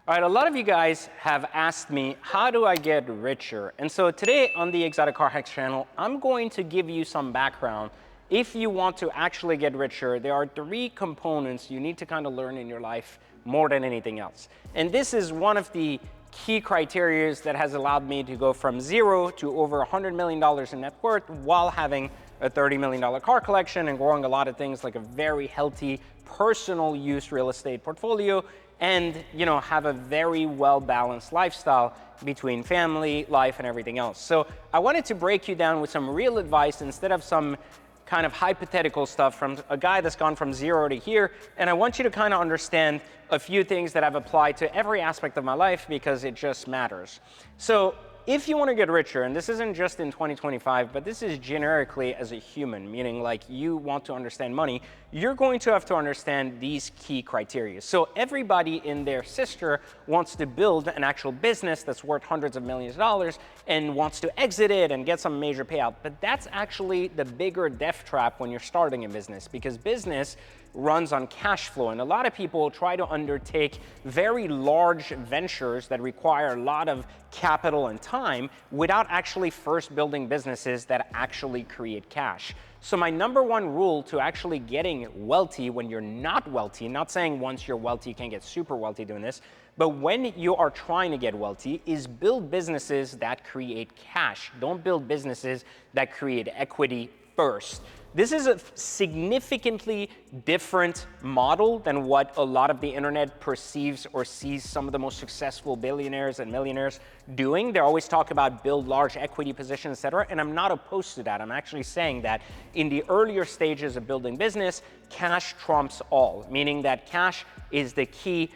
All right, a lot of you guys have asked me, how do I get richer? And so today on the Exotic Car Hacks channel, I'm going to give you some background. If you want to actually get richer, there are 3 components you need to kind of learn in your life more than anything else. And this is one of the key criteria that has allowed me to go from 0 to over $100 million in net worth while having a $30 million car collection and growing a lot of things like a very healthy personal use real estate portfolio and have a very well-balanced lifestyle between family, life, and everything else. So I wanted to break you down with some real advice instead of some kind of hypothetical stuff from a guy that's gone from 0 to here. And I want you to kind of understand a few things that I've applied to every aspect of my life because it just matters. So if you want to get richer, and this isn't just in 2025, but this is generically as a human, meaning like you want to understand money, you're going to have to understand these key criteria. So everybody and their sister wants to build an actual business that's worth hundreds of millions of dollars and wants to exit it and get some major payout. But that's actually the bigger death trap when you're starting a business, because business runs on cash flow. And a lot of people try to undertake very large ventures that require a lot of capital and time without actually first building businesses that actually create cash. So my number 1 rule to actually getting wealthy when you're not wealthy, not saying once you're wealthy you can get super wealthy doing this, but when you are trying to get wealthy is build businesses that create cash. Don't build businesses that create equity first. This is a significantly different model than what a lot of the internet perceives or sees some of the most successful billionaires and millionaires doing. They always talk about build large equity positions, et cetera, and I'm not opposed to that. I'm actually saying that in the earlier stages of building business, cash trumps all, meaning that cash is the key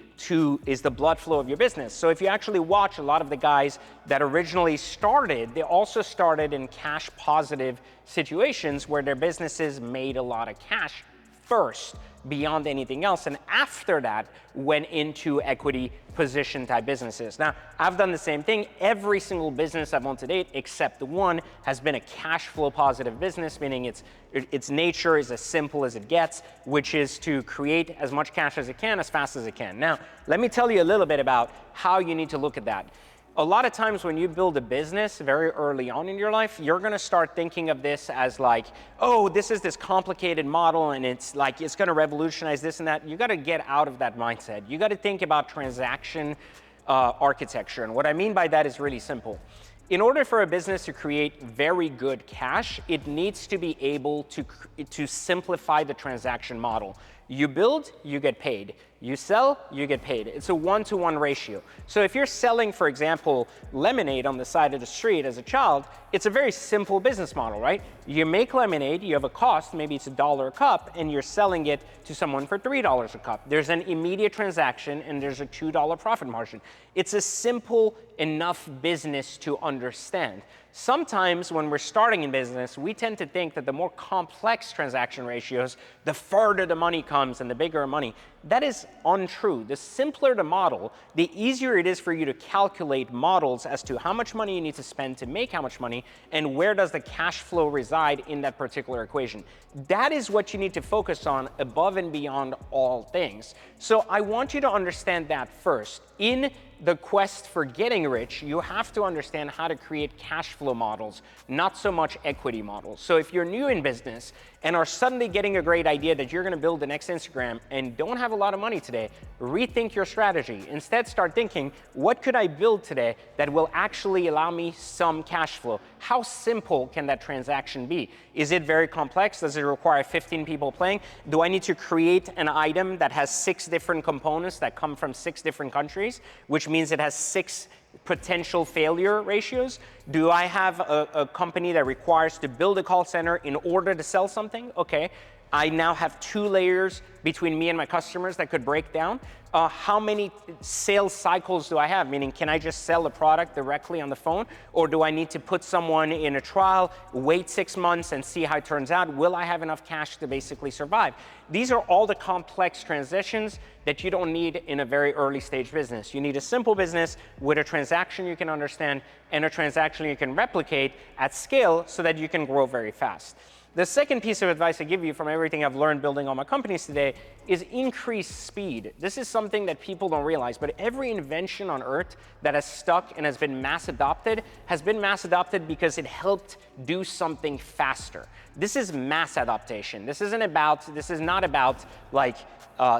is the blood flow of your business. So if you actually watch a lot of the guys that originally started, they also started in cash positive situations where their businesses made a lot of cash first beyond anything else, and after that went into equity position type businesses. Now, I've done the same thing. Every single business I've owned to date, except one, has been a cash flow positive business, meaning its nature is as simple as it gets, which is to create as much cash as it can, as fast as it can. Now, let me tell you a little bit about how you need to look at that. A lot of times when you build a business very early on in your life, you're gonna start thinking of this as like, oh, this is this complicated model and it's like, it's gonna revolutionize this and that. You gotta get out of that mindset. You gotta think about transaction architecture. And what I mean by that is really simple. In order for a business to create very good cash, it needs to be able to simplify the transaction model. You build, you get paid. You sell, you get paid. It's a 1-to-1 ratio. So if you're selling, for example, lemonade on the side of the street as a child, it's a very simple business model, right? You make lemonade, you have a cost, maybe it's $1 a cup, and you're selling it to someone for $3 a cup. There's an immediate transaction and there's a $2 profit margin. It's a simple enough business to understand. Sometimes when we're starting in business, we tend to think that the more complex transaction ratios, the further the money comes and the bigger the money. That is untrue. The simpler the model, the easier it is for you to calculate models as to how much money you need to spend to make how much money and where does the cash flow reside in that particular equation. That is what you need to focus on above and beyond all things. So I want you to understand that first. In the quest for getting rich, you have to understand how to create cash flow models, not so much equity models. So if you're new in business and are suddenly getting a great idea that you're gonna build the next Instagram and don't have a lot of money today, rethink your strategy. Instead, start thinking, what could I build today that will actually allow me some cash flow? How simple can that transaction be? Is it very complex? Does it require 15 people playing? Do I need to create an item that has 6 different components that come from 6 different countries, which means it has 6 potential failure ratios? Do I have a company that requires to build a call center in order to sell something? Okay, I now have 2 layers between me and my customers that could break down. How many sales cycles do I have? Meaning, can I just sell a product directly on the phone? Or do I need to put someone in a trial, wait 6 months and see how it turns out? Will I have enough cash to basically survive? These are all the complex transitions that you don't need in a very early stage business. You need a simple business with a transaction you can understand and a transaction you can replicate at scale so that you can grow very fast. The second piece of advice I give you from everything I've learned building all my companies today is increased speed. This is something that people don't realize, but every invention on Earth that has stuck and has been mass adopted because it helped do something faster. This is mass adaptation. This is not about like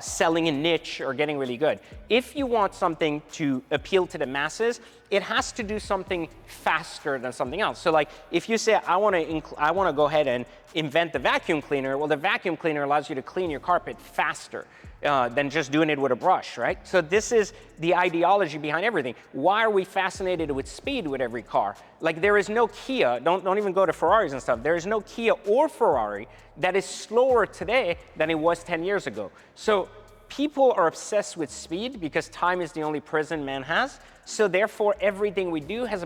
selling a niche or getting really good. If you want something to appeal to the masses, it has to do something faster than something else. So like if you say, I want to go ahead and invent the vacuum cleaner, well, the vacuum cleaner allows you to clean your carpet faster than just doing it with a brush, right? So this is the ideology behind everything. Why are we fascinated with speed with every car? Like there is no Kia, don't even go to Ferraris and stuff. There is no Kia or Ferrari that is slower today than it was 10 years ago. So people are obsessed with speed because time is the only prison man has. So therefore, everything we do has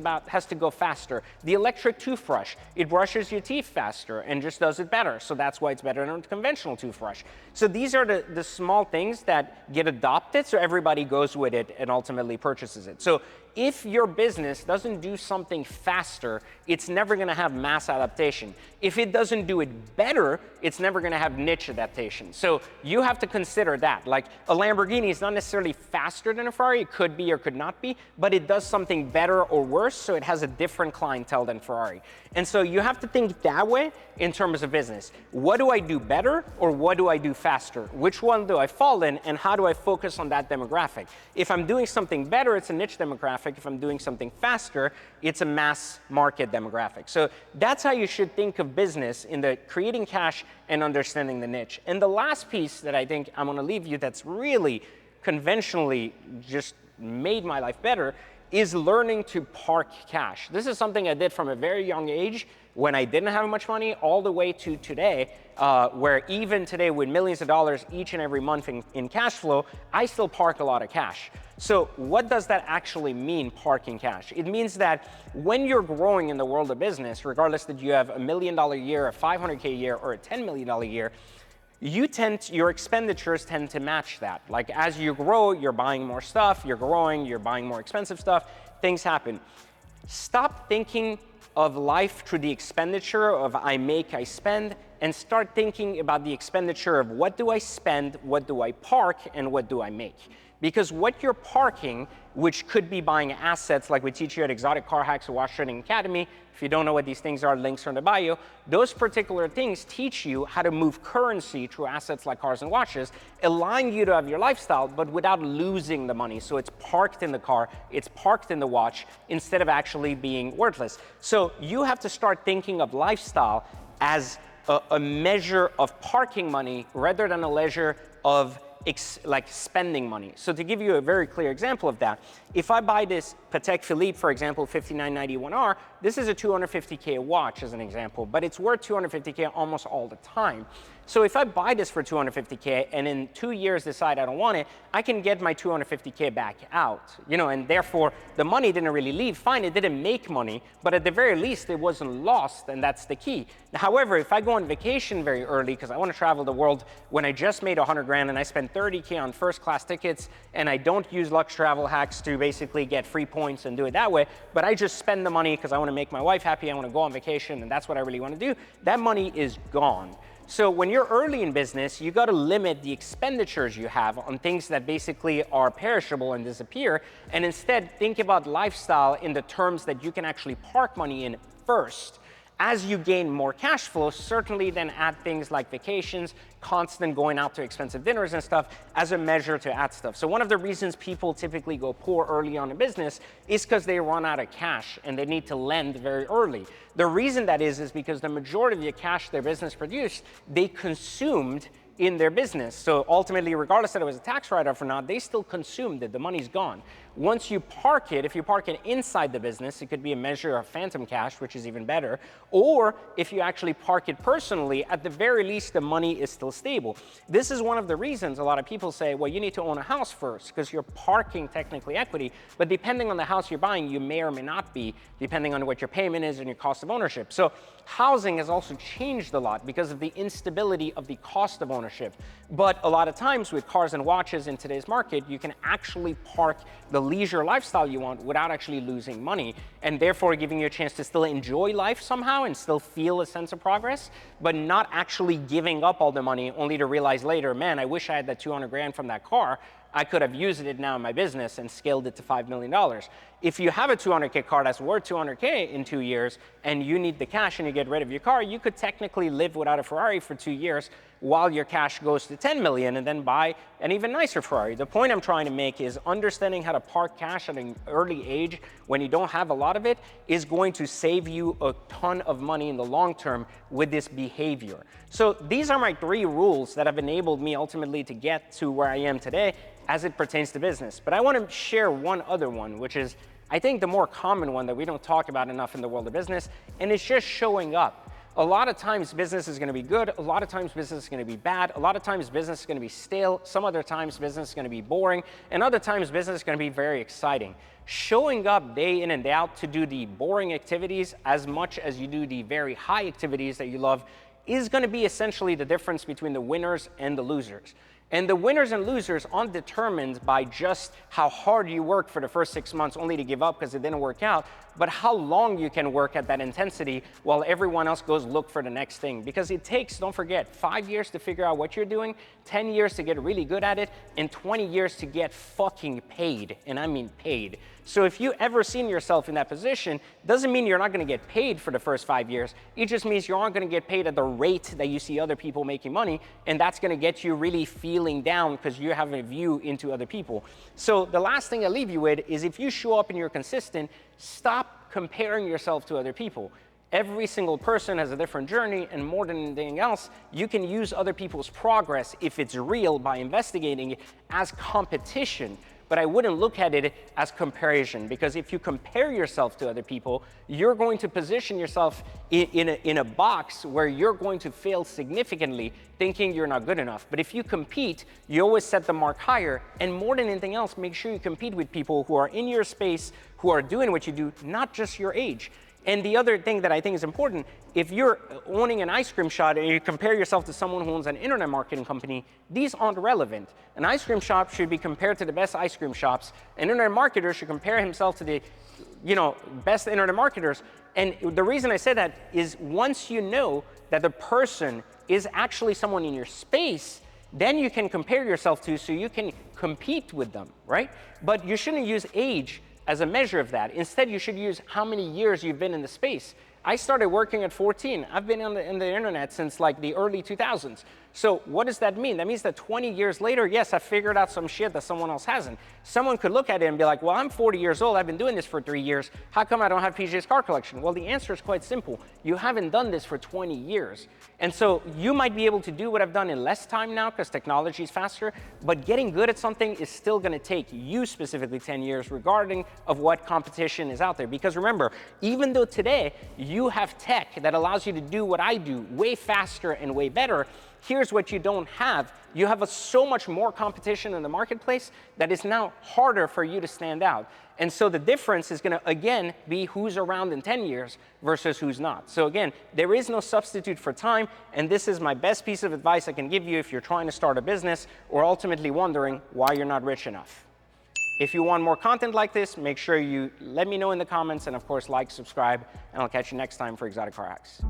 to go faster. The electric toothbrush, it brushes your teeth faster and just does it better. So that's why it's better than a conventional toothbrush. So these are the small things that get adopted, so everybody goes with it and ultimately purchases it. So if your business doesn't do something faster, it's never gonna have mass adaptation. If it doesn't do it better, it's never gonna have niche adaptation. So you have to consider that. Like a Lamborghini is not necessarily faster than a Ferrari, it could be or could not be, but it does something better or worse, so it has a different clientele than Ferrari. And so you have to think that way in terms of business. What do I do better or what do I do faster? Which one do I fall in and how do I focus on that demographic? If I'm doing something better, it's a niche demographic. If I'm doing something faster, it's a mass market demographic. So that's how you should think of business in the creating cash and understanding the niche. And the last piece that I think I'm gonna leave you that's really conventionally just made my life better is learning to park cash. This is something I did from a very young age when I didn't have much money all the way to today, where even today with millions of dollars each and every month in cash flow, I still park a lot of cash. So what does that actually mean, parking cash? It means that when you're growing in the world of business, regardless that you have $1 million a year, a $500K a year, or a $10 million a year, your expenditures tend to match that. Like as you grow, you're buying more stuff, you're growing, you're buying more expensive stuff, things happen. Stop thinking of life through the expenditure of I make, I spend, and start thinking about the expenditure of what do I spend, what do I park, and what do I make. Because what you're parking, which could be buying assets like we teach you at Exotic Car Hacks or Watch Trading Academy, if you don't know what these things are, links are in the bio, those particular things teach you how to move currency through assets like cars and watches, allowing you to have your lifestyle, but without losing the money. So it's parked in the car, it's parked in the watch, instead of actually being worthless. So you have to start thinking of lifestyle as a measure of parking money rather than a measure of like spending money. So to give you a very clear example of that, if I buy this Patek Philippe, for example, 5991R, this is a 250K watch as an example, but it's worth 250K almost all the time. So if I buy this for 250K and in 2 years decide I don't want it, I can get my 250K back out, and therefore the money didn't really leave. Fine, it didn't make money, but at the very least it wasn't lost, and that's the key. However, if I go on vacation very early because I want to travel the world when I just made 100 grand and I spend 30K on first class tickets and I don't use Lux Travel Hacks to basically get free points and do it that way, but I just spend the money because I want to make my wife happy, I want to go on vacation, and that's what I really want to do, that money is gone. So when you're early in business, you got to limit the expenditures you have on things that basically are perishable and disappear, and instead think about lifestyle in the terms that you can actually park money in first. As you gain more cash flow, certainly then add things like vacations, constant going out to expensive dinners and stuff as a measure to add stuff. So one of the reasons people typically go poor early on in business is because they run out of cash and they need to lend very early. The reason that is because the majority of the cash their business produced, they consumed in their business. So ultimately, regardless that it was a tax write-off or not, they still consumed it, the money's gone. Once you park it, if you park it inside the business, it could be a measure of phantom cash, which is even better. Or if you actually park it personally, at the very least, the money is still stable. This is one of the reasons a lot of people say, well, you need to own a house first because you're parking technically equity, but depending on the house you're buying, you may or may not be, depending on what your payment is and your cost of ownership. So housing has also changed a lot because of the instability of the cost of ownership. ownership. But a lot of times with cars and watches in today's market, you can actually park the leisure lifestyle you want without actually losing money, and therefore giving you a chance to still enjoy life somehow and still feel a sense of progress, but not actually giving up all the money only to realize later, man, I wish I had that 200 grand from that car. I could have used it now in my business and scaled it to $5 million. If you have a 200K car that's worth 200K in 2 years and you need the cash and you get rid of your car, you could technically live without a Ferrari for 2 years while your cash goes to 10 million and then buy an even nicer Ferrari. The point I'm trying to make is understanding how to park cash at an early age when you don't have a lot of it is going to save you a ton of money in the long term with this behavior. So these are my 3 rules that have enabled me ultimately to get to where I am today as it pertains to business. But I want to share one other one, which is I think the more common one that we don't talk about enough in the world of business, and it's just showing up. A lot of times business is going to be good, a lot of times business is going to be bad, a lot of times business is going to be stale, some other times business is going to be boring, and other times business is going to be very exciting. Showing up day in and day out to do the boring activities as much as you do the very high activities that you love is going to be essentially the difference between the winners and the losers. And the winners and losers aren't determined by just how hard you work for the first 6 months only to give up because it didn't work out, but how long you can work at that intensity while everyone else goes look for the next thing. Because it takes, don't forget, 5 years to figure out what you're doing, 10 years to get really good at it, and 20 years to get fucking paid. And I mean paid. So if you ever seen yourself in that position, doesn't mean you're not going to get paid for the first 5 years. It just means you aren't going to get paid at the rate that you see other people making money, and that's going to get you really feeling down because you have a view into other people. So the last thing I leave you with is if you show up and you're consistent, stop comparing yourself to other people. Every single person has a different journey, and more than anything else, you can use other people's progress, if it's real, by investigating it as competition. But I wouldn't look at it as comparison, because if you compare yourself to other people, you're going to position yourself in a box where you're going to fail significantly, thinking you're not good enough. But if you compete, you always set the mark higher, and more than anything else, make sure you compete with people who are in your space, who are doing what you do, not just your age. And the other thing that I think is important, if you're owning an ice cream shop and you compare yourself to someone who owns an internet marketing company, these aren't relevant. An ice cream shop should be compared to the best ice cream shops. An internet marketer should compare himself to the best internet marketers. And the reason I say that is once you know that the person is actually someone in your space, then you can compare yourself to, so you can compete with them, right? But you shouldn't use age as a measure of that. Instead, you should use how many years you've been in the space. I started working at 14. I've been in the internet since like the early 2000s. So what does that mean? That means that 20 years later, yes, I figured out some shit that someone else hasn't. Someone could look at it and be like, well, I'm 40 years old. I've been doing this for 3 years. How come I don't have PJ's car collection? Well, the answer is quite simple. You haven't done this for 20 years. And so you might be able to do what I've done in less time now because technology is faster, but getting good at something is still going to take you specifically 10 years regarding of what competition is out there. Because remember, even though today you have tech that allows you to do what I do way faster and way better, here's what you don't have. You have so much more competition in the marketplace that it's now harder for you to stand out. And so the difference is going to, again, be who's around in 10 years versus who's not. So again, there is no substitute for time, and this is my best piece of advice I can give you if you're trying to start a business or ultimately wondering why you're not rich enough. If you want more content like this, make sure you let me know in the comments, and of course, like, subscribe, and I'll catch you next time for Exotic Car Hacks.